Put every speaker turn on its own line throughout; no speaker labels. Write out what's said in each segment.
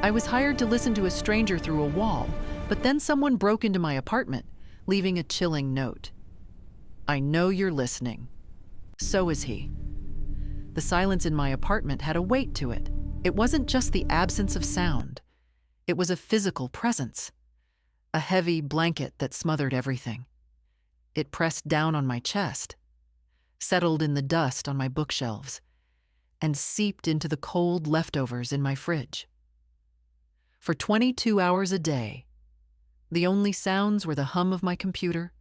I was hired to listen to a stranger through a wall, but then someone broke into my apartment, leaving a chilling note. "I know you're listening." So is he. The silence in my apartment had a weight to it. It wasn't just the absence of sound. It was a physical presence, a heavy blanket that smothered everything. It pressed down on my chest, settled in the dust on my bookshelves, and seeped into the cold leftovers in my fridge. For 22 hours a day, the only sounds were the hum of my computer,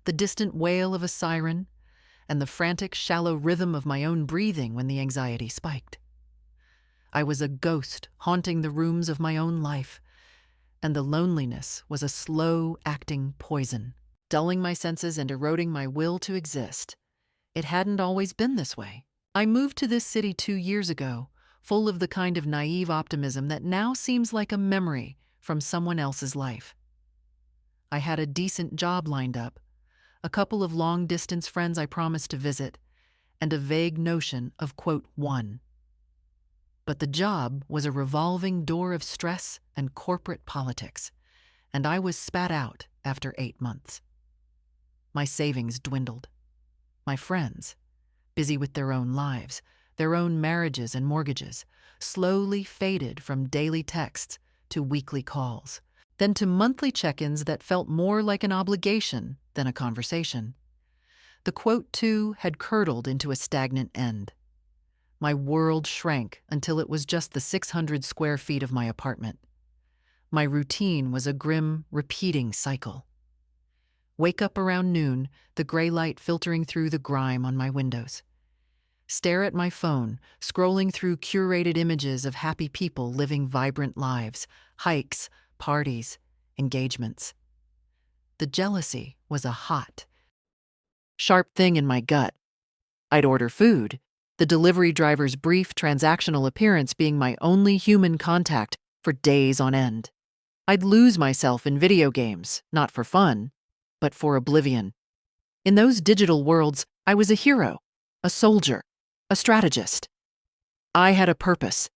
the distant wail of a siren, and the frantic, shallow rhythm of my own breathing when the anxiety spiked. I was a ghost haunting the rooms of my own life, and the loneliness was a slow-acting poison, dulling my senses and eroding my will to exist. It hadn't always been this way. I moved to this city 2 years ago, full of the kind of naive optimism that now seems like a memory from someone else's life. I had a decent job lined up, a couple of long-distance friends I promised to visit, and a vague notion of, quote, one. But the job was a revolving door of stress and corporate politics, and I was spat out after 8 months. My savings dwindled. My friends, busy with their own lives, their own marriages and mortgages, slowly faded from daily texts to weekly calls, then to monthly check-ins that felt more like an obligation than a conversation. The quote two had curdled into a stagnant end. My world shrank until it was just the 600 square feet of my apartment. My routine was a grim, repeating cycle. Wake up around noon, the gray light filtering through the grime on my windows. Stare at my phone, scrolling through curated images of happy people living vibrant lives, hikes, parties, engagements. The jealousy was a hot, sharp thing in my gut. I'd order food, the delivery driver's brief transactional appearance being my only human contact for days on end. I'd lose myself in video games, not for fun, but for oblivion. In those digital worlds, I was a hero, a soldier, a strategist. I had a purpose.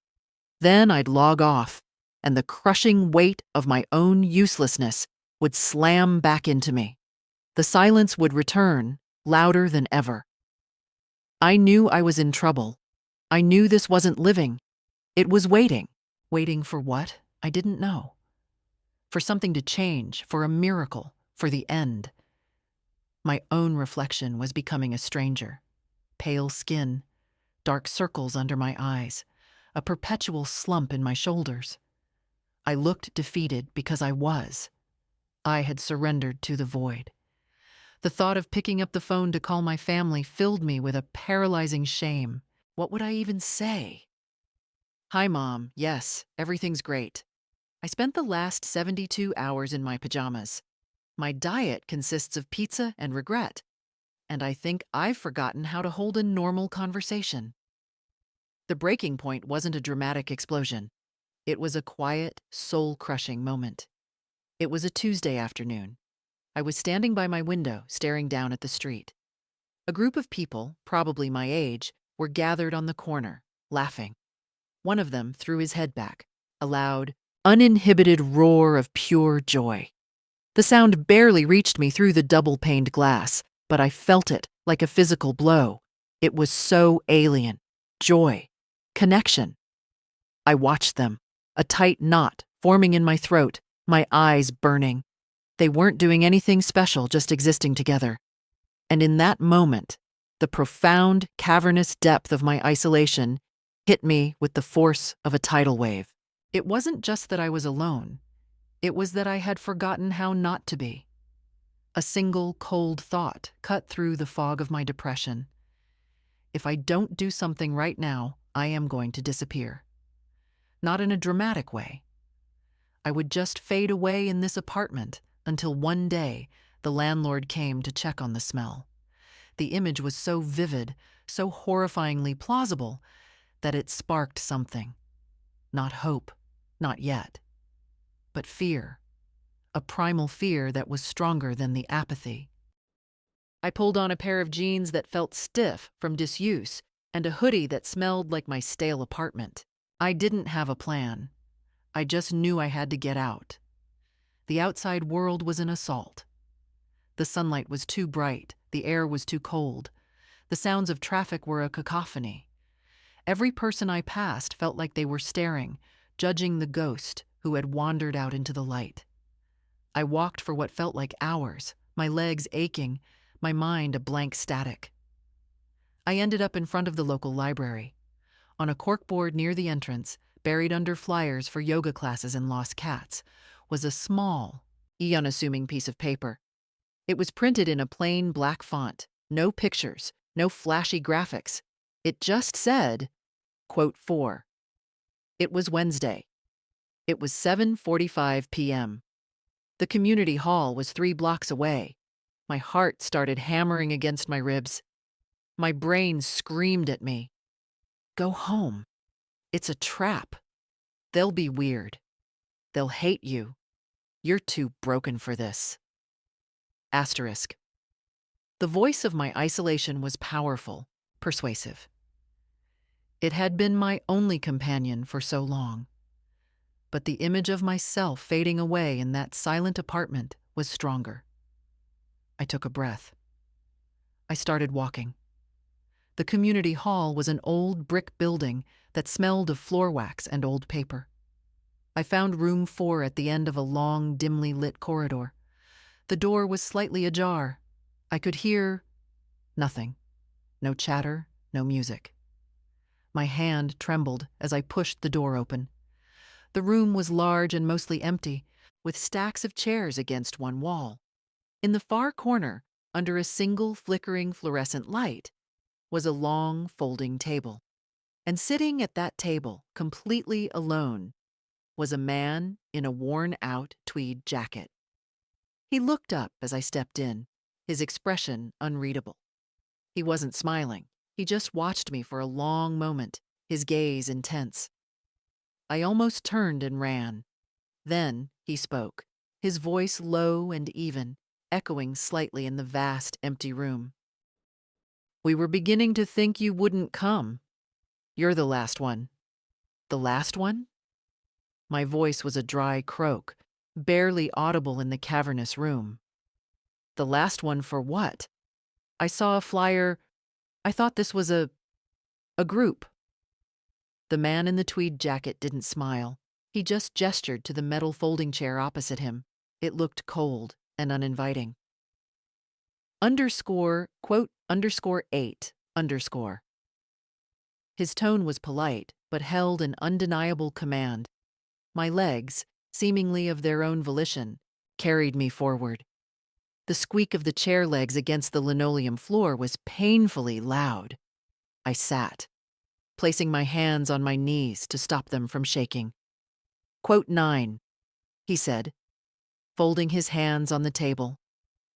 Then I'd log off, and the crushing weight of my own uselessness would slam back into me. The silence would return, louder than ever. I knew I was in trouble. I knew this wasn't living. It was waiting. Waiting for what? I didn't know. For something to change, for a miracle, for the end. My own reflection was becoming a stranger. Pale skin, dark circles under my eyes, a perpetual slump in my shoulders. I looked defeated because I was. I had surrendered to the void. The thought of picking up the phone to call my family filled me with a paralyzing shame. What would I even say? "Hi, Mom. Yes, everything's great. I spent the last 72 hours in my pajamas. My diet consists of pizza and regret, and I think I've forgotten how to hold a normal conversation." The breaking point wasn't a dramatic explosion. It was a quiet, soul-crushing moment. It was a Tuesday afternoon. I was standing by my window, staring down at the street. A group of people, probably my age, were gathered on the corner, laughing. One of them threw his head back, a loud, uninhibited roar of pure joy. The sound barely reached me through the double-paned glass, but I felt it like a physical blow. It was so alien. Joy. Connection. I watched them, a tight knot forming in my throat, my eyes burning. They weren't doing anything special, just existing together. And in that moment, the profound, cavernous depth of my isolation hit me with the force of a tidal wave. It wasn't just that I was alone. It was that I had forgotten how not to be. A single cold thought cut through the fog of my depression. If I don't do something right now, I am going to disappear. Not in a dramatic way. I would just fade away in this apartment until one day the landlord came to check on the smell. The image was so vivid, so horrifyingly plausible, that it sparked something. Not hope, not yet, but fear. A primal fear that was stronger than the apathy. I pulled on a pair of jeans that felt stiff from disuse and a hoodie that smelled like my stale apartment. I didn't have a plan. I just knew I had to get out. The outside world was an assault. The sunlight was too bright, the air was too cold. The sounds of traffic were a cacophony. Every person I passed felt like they were staring, judging the ghost who had wandered out into the light. I walked for what felt like hours, my legs aching, my mind a blank static. I ended up in front of the local library. On a corkboard near the entrance, buried under flyers for yoga classes and lost cats, was a small, unassuming piece of paper. It was printed in a plain black font, no pictures, no flashy graphics. It just said, quote 4. It was Wednesday. It was 7:45 p.m. The community hall was 3 blocks away. My heart started hammering against my ribs. My brain screamed at me. Go home. It's a trap. They'll be weird. They'll hate you. You're too broken for this. Asterisk. The voice of my isolation was powerful, persuasive. It had been my only companion for so long. But the image of myself fading away in that silent apartment was stronger. I took a breath. I started walking. The community hall was an old brick building that smelled of floor wax and old paper. I found room 4 at the end of a long, dimly lit corridor. The door was slightly ajar. I could hear nothing. No chatter, no music. My hand trembled as I pushed the door open. The room was large and mostly empty, with stacks of chairs against one wall. In the far corner, under a single flickering fluorescent light, was a long folding table. And sitting at that table, completely alone, was a man in a worn-out tweed jacket. He looked up as I stepped in, his expression unreadable. He wasn't smiling. He just watched me for a long moment, his gaze intense. I almost turned and ran. Then he spoke, his voice low and even, echoing slightly in the vast, empty room. We were beginning to think you wouldn't come. You're the last one. The last one? My voice was a dry croak, barely audible in the cavernous room. The last one for what? I saw a flyer. I thought this was a group. The man in the tweed jacket didn't smile. He just gestured to the metal folding chair opposite him. It looked cold and uninviting. Quote, _8. His tone was polite, but held an undeniable command. My legs, seemingly of their own volition, carried me forward. The squeak of the chair legs against the linoleum floor was painfully loud. I sat, placing my hands on my knees to stop them from shaking. Quote 9, he said, folding his hands on the table.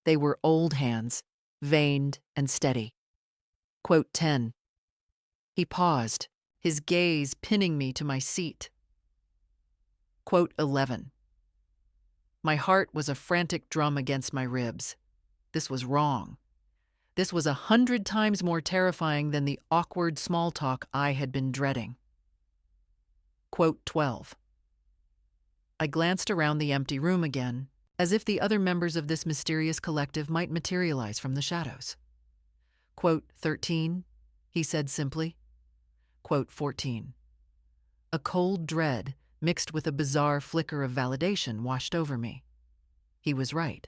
They were old hands, veined and steady. Quote 10. He paused, his gaze pinning me to my seat. Quote 11. My heart was a frantic drum against my ribs. This was wrong. This was 100 times more terrifying than the awkward small talk I had been dreading. Quote 12. I glanced around the empty room again, as if the other members of this mysterious collective might materialize from the shadows. Quote 13, he said simply. Quote 14. A cold dread, mixed with a bizarre flicker of validation, washed over me. He was right.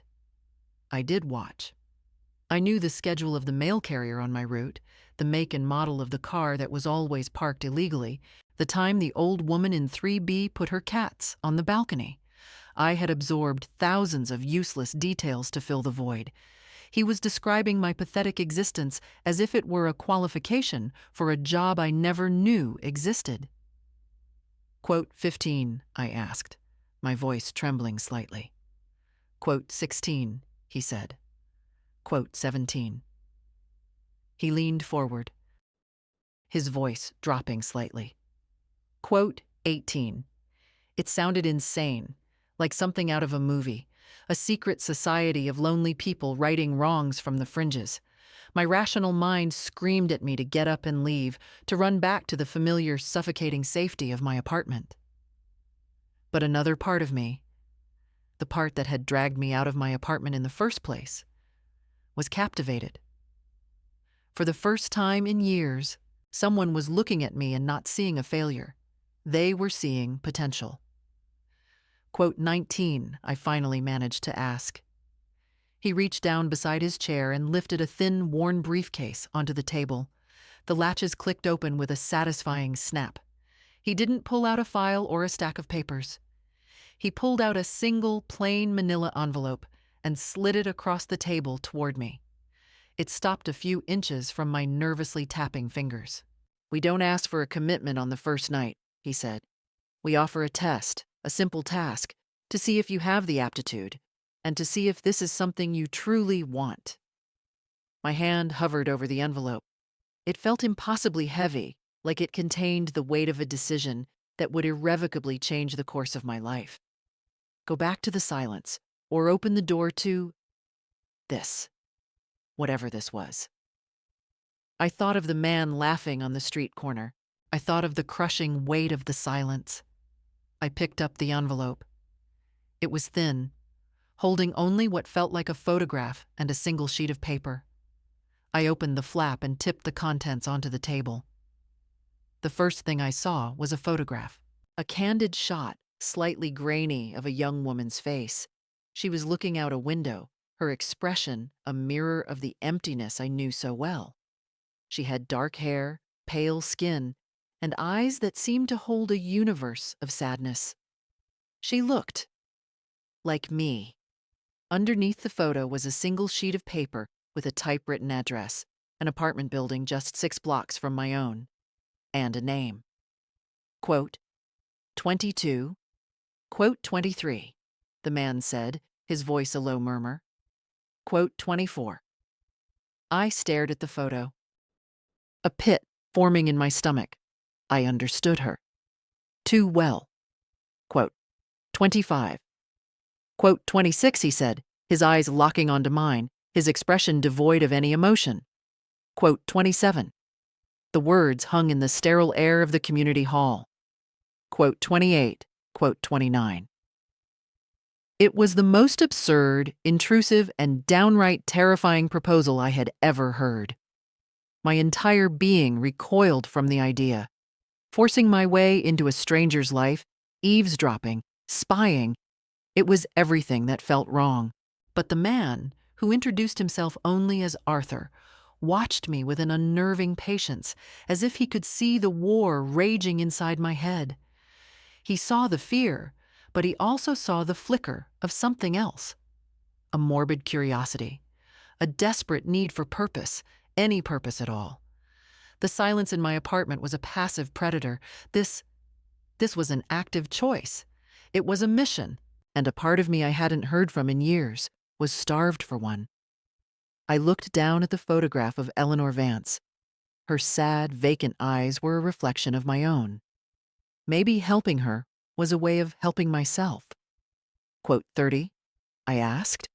I did watch. I knew the schedule of the mail carrier on my route, the make and model of the car that was always parked illegally, the time the old woman in 3B put her cats on the balcony. I had absorbed thousands of useless details to fill the void. He was describing my pathetic existence as if it were a qualification for a job I never knew existed. Quote 15, I asked, my voice trembling slightly. Quote 16, he said. Quote 17. He leaned forward, his voice dropping slightly. Quote 18. It sounded insane, like something out of a movie, a secret society of lonely people righting wrongs from the fringes. My rational mind screamed at me to get up and leave, to run back to the familiar, suffocating safety of my apartment. But another part of me, the part that had dragged me out of my apartment in the first place, was captivated. For the first time in years, someone was looking at me and not seeing a failure. They were seeing potential. Quote 19, I finally managed to ask. He reached down beside his chair and lifted a thin, worn briefcase onto the table. The latches clicked open with a satisfying snap. He didn't pull out a file or a stack of papers. He pulled out a single, plain manila envelope and slid it across the table toward me. It stopped a few inches from my nervously tapping fingers. We don't ask for a commitment on the first night, he said. We offer a test, a simple task, to see if you have the aptitude, and to see if this is something you truly want. My hand hovered over the envelope. It felt impossibly heavy, like it contained the weight of a decision that would irrevocably change the course of my life. Go back to the silence, or open the door to this, whatever this was. I thought of the man laughing on the street corner. I thought of the crushing weight of the silence. I picked up the envelope. It was thin, holding only what felt like a photograph and a single sheet of paper. I opened the flap and tipped the contents onto the table. The first thing I saw was a photograph, a candid shot, slightly grainy, of a young woman's face. She was looking out a window, her expression a mirror of the emptiness I knew so well. She had dark hair, pale skin, and eyes that seemed to hold a universe of sadness. She looked like me. Underneath the photo was a single sheet of paper with a typewritten address, an apartment building just 6 blocks from my own, and a name. Quote, 22, quote 23, the man said, his voice a low murmur. Quote 24. I stared at the photo. A pit forming in my stomach. I understood her. Too well. Quote 25. Quote 26, he said, his eyes locking onto mine, his expression devoid of any emotion. Quote 27. The words hung in the sterile air of the community hall. Quote 28. Quote 29. It was the most absurd, intrusive, and downright terrifying proposal I had ever heard. My entire being recoiled from the idea. Forcing my way into a stranger's life, eavesdropping, spying, it was everything that felt wrong. But the man, who introduced himself only as Arthur, watched me with an unnerving patience, as if he could see the war raging inside my head. He saw the fear, but he also saw the flicker of something else. A morbid curiosity, a desperate need for purpose, any purpose at all. The silence in my apartment was a passive predator. This was an active choice. It was a mission, and a part of me I hadn't heard from in years was starved for one. I looked down at the photograph of Eleanor Vance. Her sad, vacant eyes were a reflection of my own. Maybe helping her was a way of helping myself. Quote 30, I asked,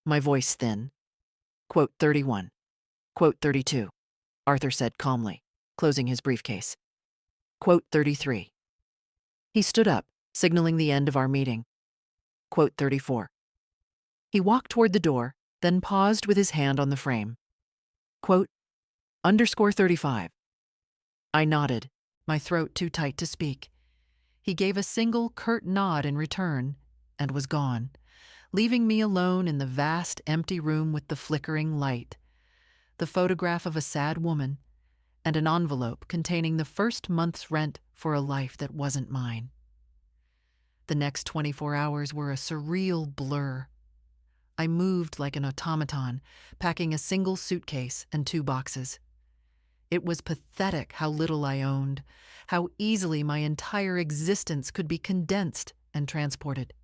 my voice thin. Quote 31. Quote 32, Arthur said calmly, closing his briefcase. Quote 33. He stood up, signaling the end of our meeting. Quote 34. He walked toward the door, then paused with his hand on the frame. Quote, _35. I nodded, my throat too tight to speak. He gave a single curt nod in return and was gone, leaving me alone in the vast empty room with the flickering light, the photograph of a sad woman, and an envelope containing the first month's rent for a life that wasn't mine. The next 24 hours were a surreal blur. I moved like an automaton, packing a single suitcase and 2 boxes. It was pathetic how little I owned, how easily my entire existence could be condensed and transported.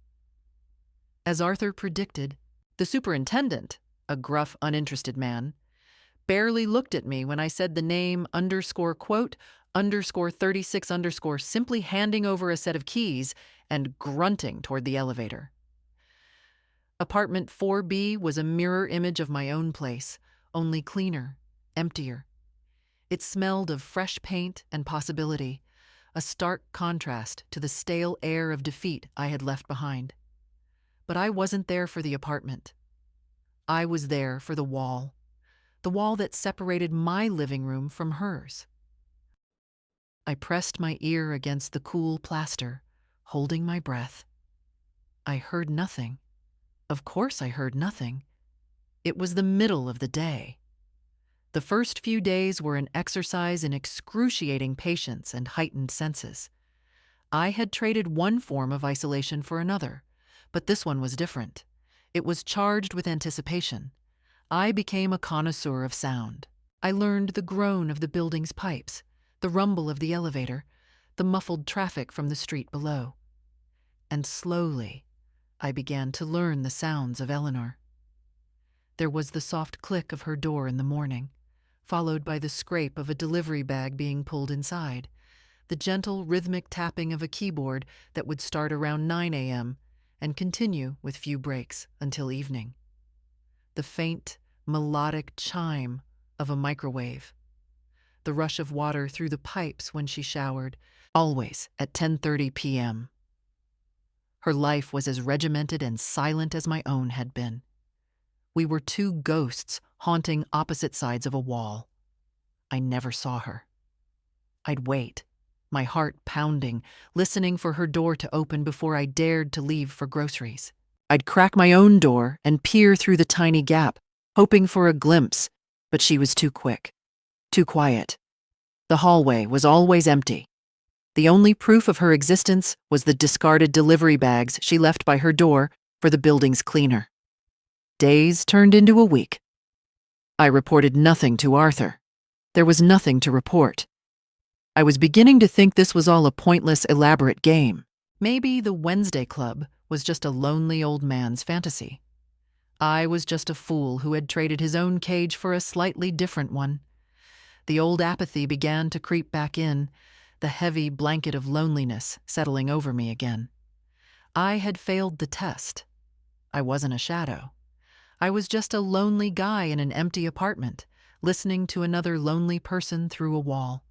As Arthur predicted, the superintendent, a gruff, uninterested man, barely looked at me when I said the name _quote _36 simply handing over a set of keys and grunting toward the elevator. Apartment 4B was a mirror image of my own place, only cleaner, emptier. It smelled of fresh paint and possibility, a stark contrast to the stale air of defeat I had left behind. But I wasn't there for the apartment. I was there for the wall that separated my living room from hers. I pressed my ear against the cool plaster, holding my breath. I heard nothing. Of course I heard nothing. It was the middle of the day. The first few days were an exercise in excruciating patience and heightened senses. I had traded one form of isolation for another, but this one was different. It was charged with anticipation. I became a connoisseur of sound. I learned the groan of the building's pipes, the rumble of the elevator, the muffled traffic from the street below. And slowly, I began to learn the sounds of Eleanor. There was the soft click of her door in the morning, followed by the scrape of a delivery bag being pulled inside, the gentle rhythmic tapping of a keyboard that would start around 9 a.m. and continue with few breaks until evening. The faint, melodic chime of a microwave. The rush of water through the pipes when she showered, always at 10:30 p.m. Her life was as regimented and silent as my own had been. We were two ghosts haunting opposite sides of a wall. I never saw her. I'd wait, my heart pounding, listening for her door to open before I dared to leave for groceries. I'd crack my own door and peer through the tiny gap, hoping for a glimpse, but she was too quick, too quiet. The hallway was always empty. The only proof of her existence was the discarded delivery bags she left by her door for the building's cleaner. Days turned into a week. I reported nothing to Arthur. There was nothing to report. I was beginning to think this was all a pointless, elaborate game. Maybe the Wednesday Club was just a lonely old man's fantasy. I was just a fool who had traded his own cage for a slightly different one. The old apathy began to creep back in, the heavy blanket of loneliness settling over me again. I had failed the test. I wasn't a shadow. I was just a lonely guy in an empty apartment, listening to another lonely person through a wall.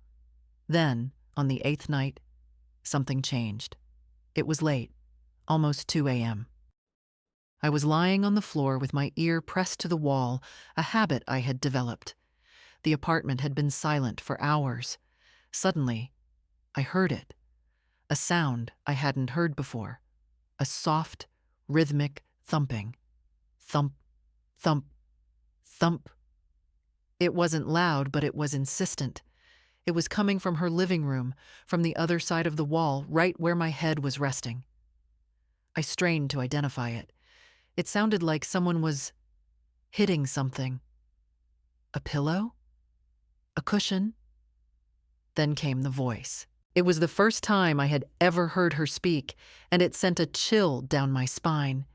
Then, on the 8th night, something changed. It was late, almost 2 a.m. I was lying on the floor with my ear pressed to the wall, a habit I had developed. The apartment had been silent for hours. Suddenly, I heard it. A sound I hadn't heard before. A soft, rhythmic thumping. Thump, thump, thump. It wasn't loud, but it was insistent. It was coming from her living room, from the other side of the wall, right where my head was resting. I strained to identify it. It sounded like someone was hitting something. A pillow? A cushion? Then came the voice. It was the first time I had ever heard her speak, and it sent a chill down my spine.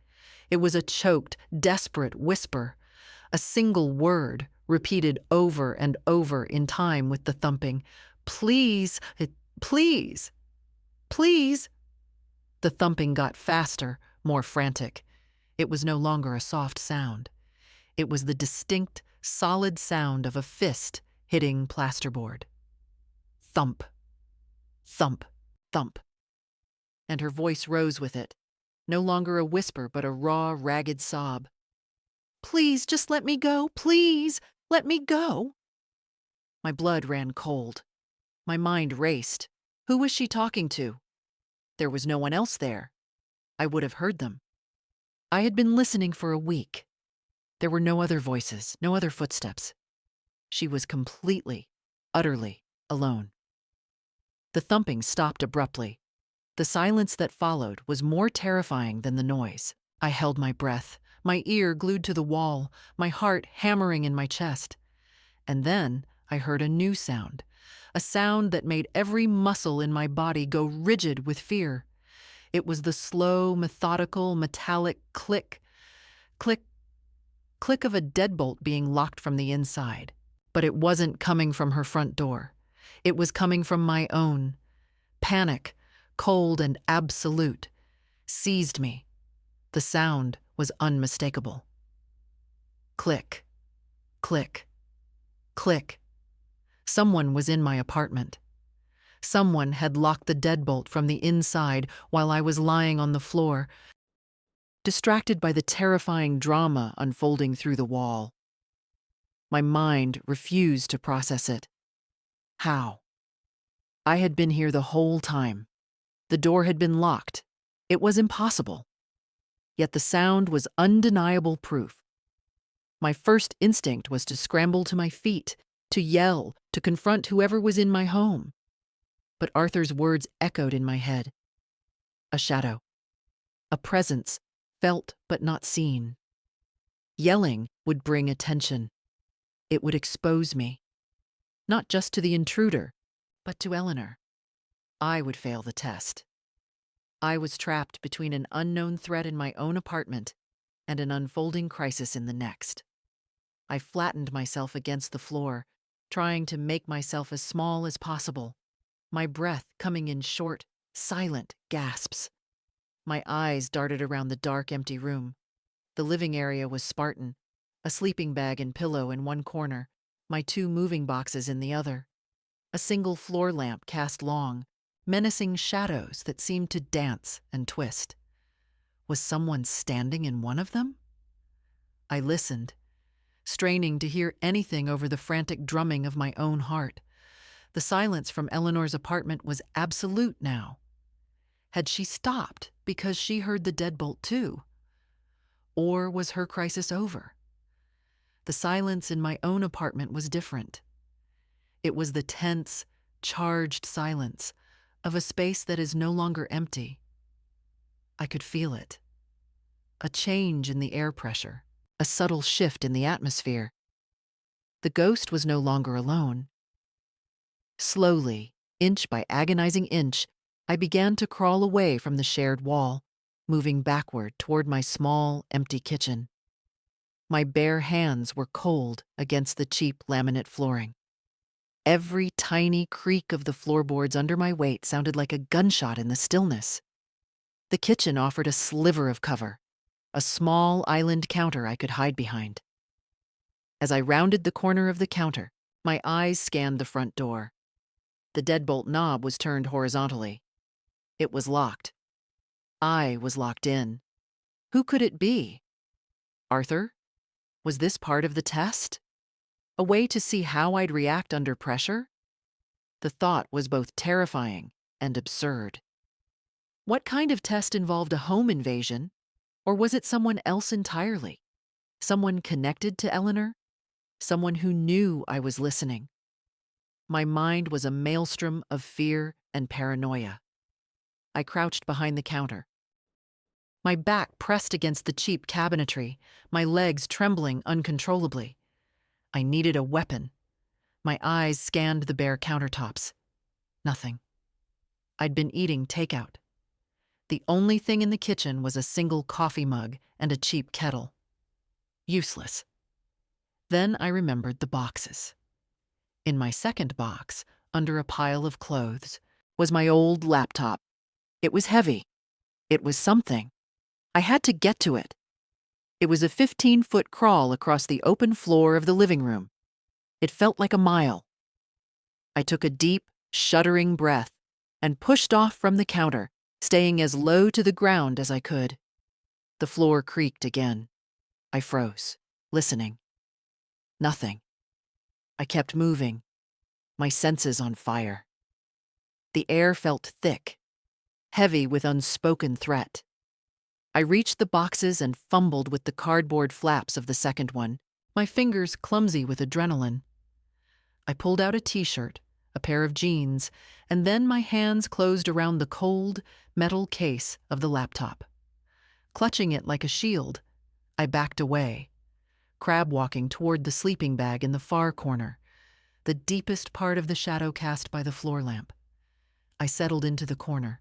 It was a choked, desperate whisper, a single word repeated over and over in time with the thumping. Please, please, please. The thumping got faster, more frantic. It was no longer a soft sound. It was the distinct, solid sound of a fist hitting plasterboard. Thump, thump, thump. And her voice rose with it, no longer a whisper but a raw, ragged sob. Please, just let me go, please, let me go. My blood ran cold. My mind raced. Who was she talking to? There was no one else there. I would have heard them. I had been listening for a week. There were no other voices, no other footsteps. She was completely, utterly alone. The thumping stopped abruptly. The silence that followed was more terrifying than the noise. I held my breath, my ear glued to the wall, my heart hammering in my chest. And then I heard a new sound, a sound that made every muscle in my body go rigid with fear. It was the slow, methodical, metallic click, click, click of a deadbolt being locked from the inside. But it wasn't coming from her front door. It was coming from my own. Panic, cold and absolute, seized me. The sound was unmistakable. Click, click, click. Someone was in my apartment. Someone had locked the deadbolt from the inside while I was lying on the floor, distracted by the terrifying drama unfolding through the wall. My mind refused to process it. How? I had been here the whole time. The door had been locked. It was impossible. Yet the sound was undeniable proof. My first instinct was to scramble to my feet, to yell, to confront whoever was in my home. But Arthur's words echoed in my head. A shadow. A presence, felt but not seen. Yelling would bring attention. It would expose me. Not just to the intruder, but to Eleanor. I would fail the test. I was trapped between an unknown threat in my own apartment and an unfolding crisis in the next. I flattened myself against the floor, trying to make myself as small as possible, my breath coming in short, silent gasps. My eyes darted around the dark, empty room. The living area was Spartan, a sleeping bag and pillow in one corner, my 2 moving boxes in the other. A single floor lamp cast long, menacing shadows that seemed to dance and twist. Was someone standing in one of them? I listened, straining to hear anything over the frantic drumming of my own heart. The silence from Eleanor's apartment was absolute now. Had she stopped because she heard the deadbolt too? Or was her crisis over? The silence in my own apartment was different. It was the tense, charged silence of a space that is no longer empty. I could feel it. A change in the air pressure, a subtle shift in the atmosphere. The ghost was no longer alone. Slowly, inch by agonizing inch, I began to crawl away from the shared wall, moving backward toward my small, empty kitchen. My bare hands were cold against the cheap laminate flooring. Every tiny creak of the floorboards under my weight sounded like a gunshot in the stillness. The kitchen offered a sliver of cover, a small island counter I could hide behind. As I rounded the corner of the counter, my eyes scanned the front door. The deadbolt knob was turned horizontally. It was locked. I was locked in. Who could it be? Arthur? Was this part of the test? A way to see how I'd react under pressure? The thought was both terrifying and absurd. What kind of test involved a home invasion? Or was it someone else entirely? Someone connected to Eleanor? Someone who knew I was listening? My mind was a maelstrom of fear and paranoia. I crouched behind the counter, my back pressed against the cheap cabinetry, my legs trembling uncontrollably. I needed a weapon. My eyes scanned the bare countertops. Nothing. I'd been eating takeout. The only thing in the kitchen was a single coffee mug and a cheap kettle. Useless. Then I remembered the boxes. In my second box, under a pile of clothes, was my old laptop. It was heavy. It was something. I had to get to it. It was a 15-foot crawl across the open floor of the living room. It felt like a mile. I took a deep, shuddering breath and pushed off from the counter, staying as low to the ground as I could. The floor creaked again. I froze, listening. Nothing. I kept moving, my senses on fire. The air felt thick, heavy with unspoken threat. I reached the boxes and fumbled with the cardboard flaps of the second one, my fingers clumsy with adrenaline. I pulled out a t-shirt, a pair of jeans, and then my hands closed around the cold, metal case of the laptop. Clutching it like a shield, I backed away, crab-walking toward the sleeping bag in the far corner, the deepest part of the shadow cast by the floor lamp. I settled into the corner,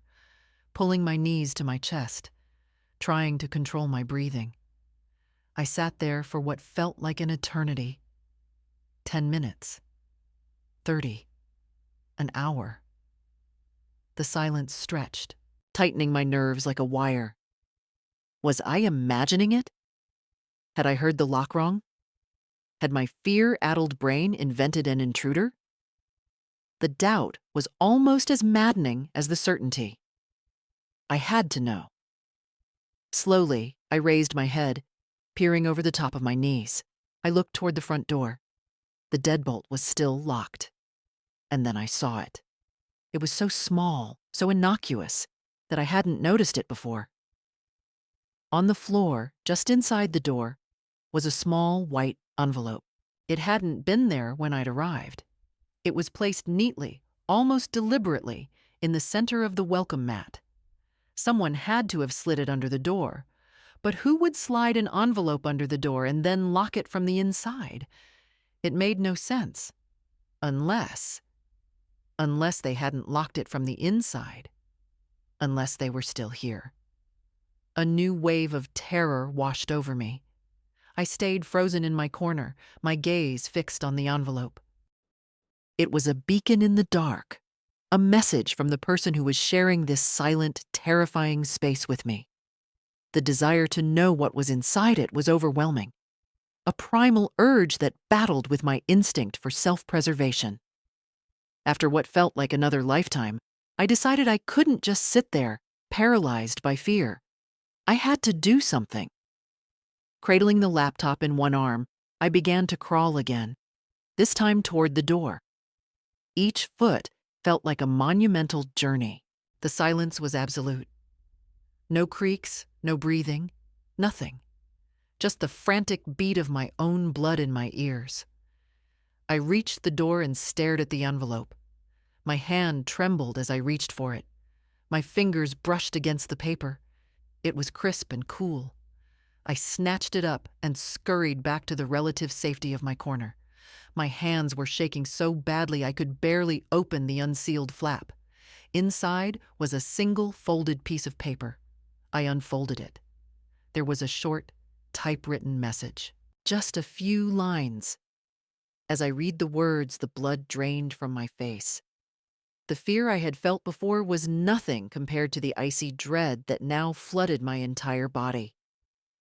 pulling my knees to my chest, trying to control my breathing. I sat there for what felt like an eternity. 10 minutes. 30. An hour. The silence stretched, tightening my nerves like a wire. Was I imagining it? Had I heard the lock wrong? Had my fear-addled brain invented an intruder? The doubt was almost as maddening as the certainty. I had to know. Slowly, I raised my head, peering over the top of my knees. I looked toward the front door. The deadbolt was still locked. And then I saw it. It was so small, so innocuous, that I hadn't noticed it before. On the floor, just inside the door, was a small white envelope. It hadn't been there when I'd arrived. It was placed neatly, almost deliberately, in the center of the welcome mat. Someone had to have slid it under the door. But who would slide an envelope under the door and then lock it from the inside? It made no sense. Unless they hadn't locked it from the inside. Unless they were still here. A new wave of terror washed over me. I stayed frozen in my corner, my gaze fixed on the envelope. It was a beacon in the dark, a message from the person who was sharing this silent, terrifying space with me. The desire to know what was inside it was overwhelming, a primal urge that battled with my instinct for self-preservation. After what felt like another lifetime, I decided I couldn't just sit there, paralyzed by fear. I had to do something. Cradling the laptop in one arm, I began to crawl again, this time toward the door. Each foot felt like a monumental journey. The silence was absolute. No creaks, no breathing, nothing. Just the frantic beat of my own blood in my ears. I reached the door and stared at the envelope. My hand trembled as I reached for it. My fingers brushed against the paper. It was crisp and cool. I snatched it up and scurried back to the relative safety of my corner. My hands were shaking so badly I could barely open the unsealed flap. Inside was a single folded piece of paper. I unfolded it. There was a short, typewritten message. Just a few lines. As I read the words, the blood drained from my face. The fear I had felt before was nothing compared to the icy dread that now flooded my entire body.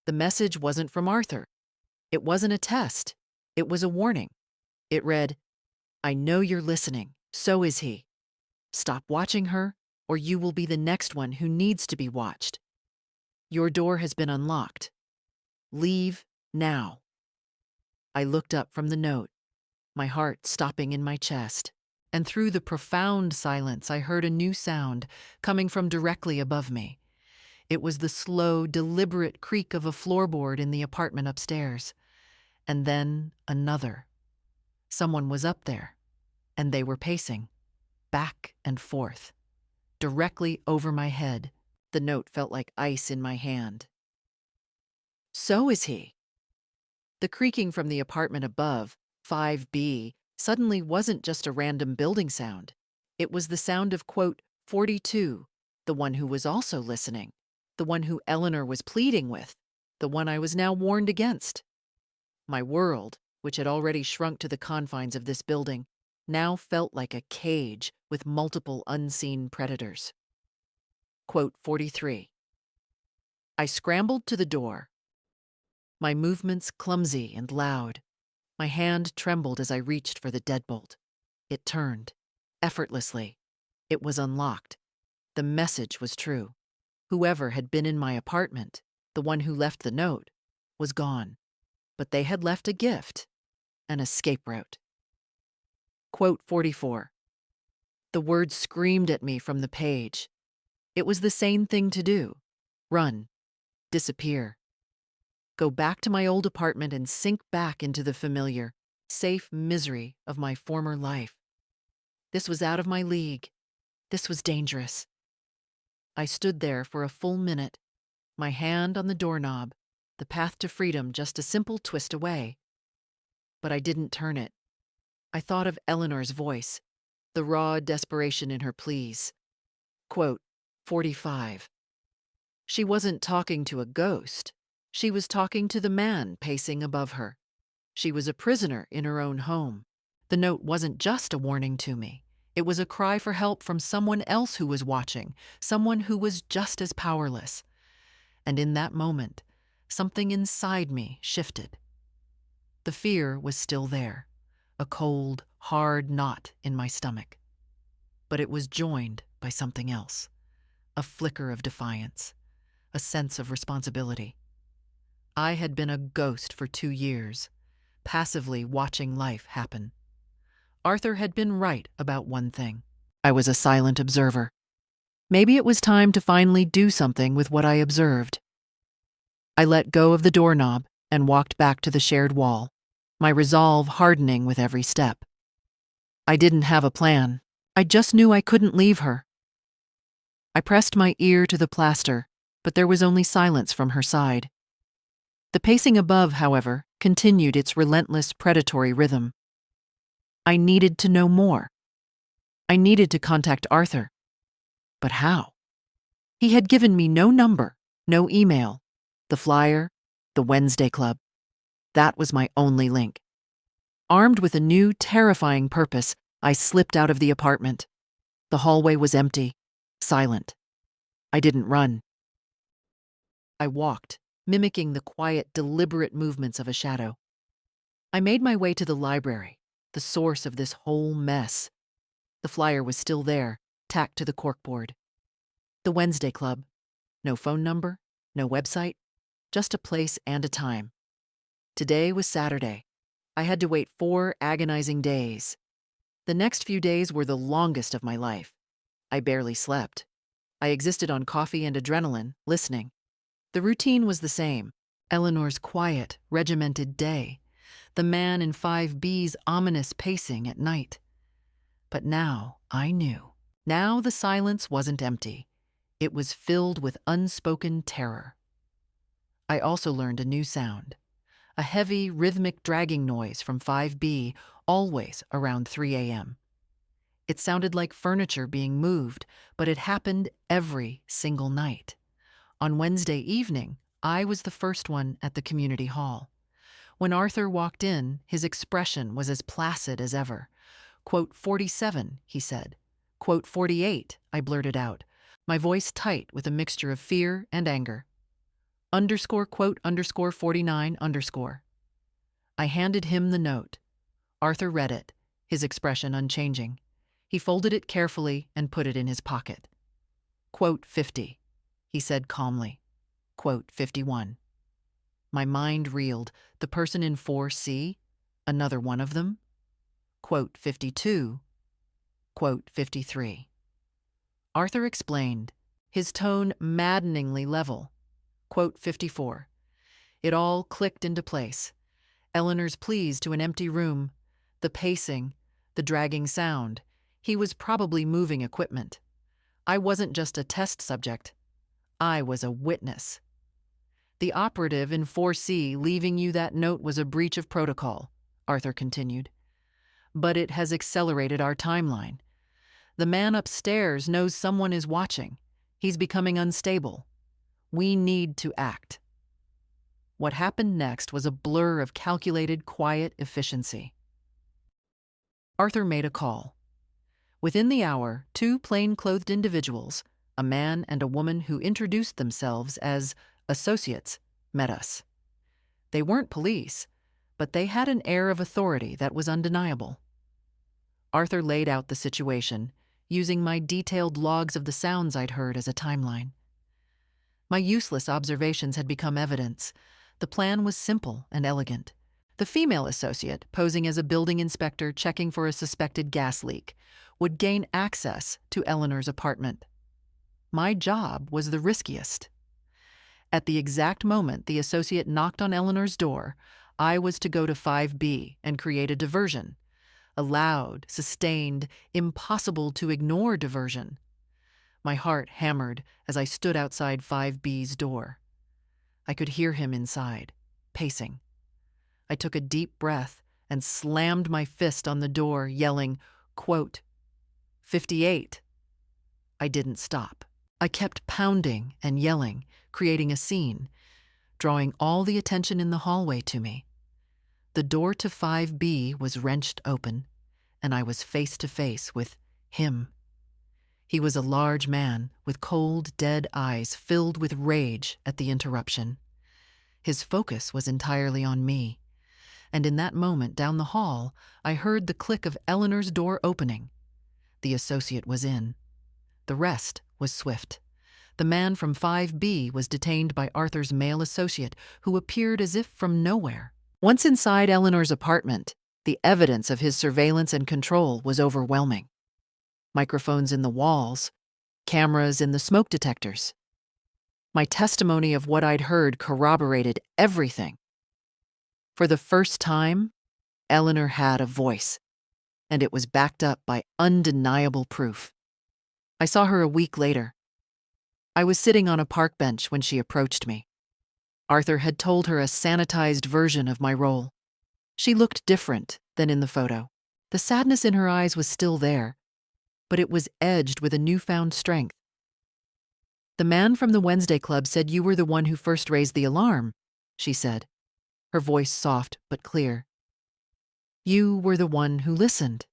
The message wasn't from Arthur. It wasn't a test. It was a warning. It read, "I know you're listening. So is he. Stop watching her, or you will be the next one who needs to be watched. Your door has been unlocked. Leave now." I looked up from the note, my heart stopping in my chest, and through the profound silence I heard a new sound coming from directly above me. It was the slow, deliberate creak of a floorboard in the apartment upstairs. And then another. Someone was up there, and they were pacing, back and forth, directly over my head. The note felt like ice in my hand. So is he. The creaking from the apartment above, 5B, suddenly wasn't just a random building sound. It was the sound of, quote, 42, the one who was also listening, the one who Eleanor was pleading with, the one I was now warned against. My world, which had already shrunk to the confines of this building, now felt like a cage with multiple unseen predators. Quote 43. I scrambled to the door. My movements clumsy and loud. My hand trembled as I reached for the deadbolt. It turned, effortlessly. It was unlocked. The message was true. Whoever had been in my apartment, the one who left the note, was gone. But they had left a gift, an escape route. Quote 44. The words screamed at me from the page. It was the sane thing to do. Run. Disappear. Go back to my old apartment and sink back into the familiar, safe misery of my former life. This was out of my league. This was dangerous. I stood there for a full minute, my hand on the doorknob, the path to freedom just a simple twist away. But I didn't turn it. I thought of Eleanor's voice, the raw desperation in her pleas. Quote 45. She wasn't talking to a ghost. She was talking to the man pacing above her. She was a prisoner in her own home. The note wasn't just a warning to me. It was a cry for help from someone else who was watching, someone who was just as powerless. And in that moment, something inside me shifted. The fear was still there, a cold, hard knot in my stomach. but it was joined by something else, a flicker of defiance, a sense of responsibility. I had been a ghost for 2 years, passively watching life happen. Arthur had been right about one thing. I was a silent observer. Maybe it was time to finally do something with what I observed. I let go of the doorknob and walked back to the shared wall, my resolve hardening with every step. I didn't have a plan. I just knew I couldn't leave her. I pressed my ear to the plaster, but there was only silence from her side. The pacing above, however, continued its relentless predatory rhythm. I needed to know more. I needed to contact Arthur. But how? He had given me no number, no email, the flyer, the Wednesday Club. That was my only link. Armed with a new, terrifying purpose, I slipped out of the apartment. The hallway was empty, silent. I didn't run. I walked, mimicking the quiet, deliberate movements of a shadow. I made my way to the library, the source of this whole mess. The flyer was still there, tacked to the corkboard. The Wednesday Club. No phone number, no website, just a place and a time. Today was Saturday. I had to wait 4 agonizing days. The next few days were the longest of my life. I barely slept. I existed on coffee and adrenaline, listening. The routine was the same. Eleanor's quiet, regimented day. The man in 5B's ominous pacing at night. But now I knew. Now the silence wasn't empty. It was filled with unspoken terror. I also learned a new sound. A heavy, rhythmic dragging noise from 5B, always around 3 a.m. It sounded like furniture being moved, but it happened every single night. On Wednesday evening, I was the first one at the community hall. When Arthur walked in, his expression was as placid as ever. Quote 47, he said. Quote 48, I blurted out, my voice tight with a mixture of fear and anger. Underscore quote underscore 49 underscore. I handed him the note. Arthur read it, his expression unchanging. He folded it carefully and put it in his pocket. Quote 50, he said calmly. Quote 51. My mind reeled. The person in 4C? Another one of them? Quote 52. Quote 53. Arthur explained, his tone maddeningly level. Quote 54. It all clicked into place. Eleanor's pleas to an empty room, the pacing, the dragging sound. He was probably moving equipment. I wasn't just a test subject. I was a witness. The operative in 4C leaving you that note was a breach of protocol, Arthur continued. But it has accelerated our timeline. The man upstairs knows someone is watching. He's becoming unstable. We need to act. What happened next was a blur of calculated, quiet efficiency. Arthur made a call. Within the hour, 2 plain-clothed individuals, a man and a woman who introduced themselves as associates, met us. They weren't police, but they had an air of authority that was undeniable. Arthur laid out the situation, using my detailed logs of the sounds I'd heard as a timeline. My useless observations had become evidence. The plan was simple and elegant. The female associate, posing as a building inspector checking for a suspected gas leak, would gain access to Eleanor's apartment. My job was the riskiest. At the exact moment the associate knocked on Eleanor's door, I was to go to 5B and create a diversion. A loud, sustained, impossible-to-ignore diversion. My heart hammered as I stood outside 5B's door. I could hear him inside, pacing. I took a deep breath and slammed my fist on the door, yelling, quote, 58. I didn't stop. I kept pounding and yelling, creating a scene, drawing all the attention in the hallway to me. The door to 5B was wrenched open, and I was face to face with him. He was a large man with cold, dead eyes filled with rage at the interruption. His focus was entirely on me, and in that moment down the hall, I heard the click of Eleanor's door opening. the associate was in. The rest was swift. The man from 5B was detained by Arthur's male associate, who appeared as if from nowhere. Once inside Eleanor's apartment, the evidence of his surveillance and control was overwhelming. Microphones in the walls, cameras in the smoke detectors. My testimony of what I'd heard corroborated everything. For the first time, Eleanor had a voice, and it was backed up by undeniable proof. I saw her a week later. I was sitting on a park bench when she approached me. Arthur had told her a sanitized version of my role. She looked different than in the photo. The sadness in her eyes was still there, but it was edged with a newfound strength. "The man from the Wednesday Club said you were the one who first raised the alarm," she said, her voice soft but clear. "You were the one who listened."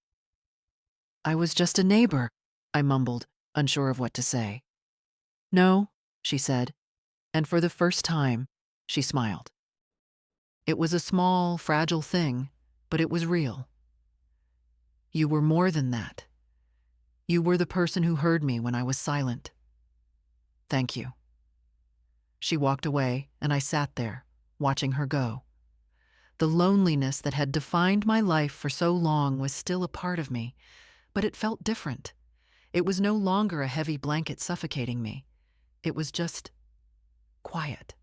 "I was just a neighbor," I mumbled, unsure of what to say. "No," she said, and for the first time, she smiled. "It was a small, fragile thing, but it was real. You were more than that. You were the person who heard me when I was silent. Thank you." She walked away, and I sat there, watching her go. The loneliness that had defined my life for so long was still a part of me, but it felt different. It was no longer a heavy blanket suffocating me. It was just quiet.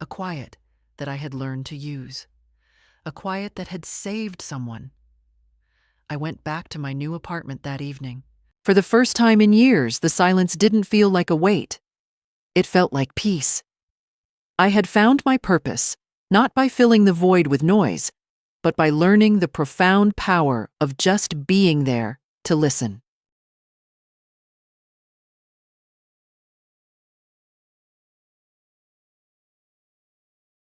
A quiet that I had learned to use. A quiet that had saved someone. I went back to my new apartment that evening. For the first time in years, the silence didn't feel like a weight. It felt like peace. I had found my purpose, not by filling the void with noise, but by learning the profound power of just being there to listen.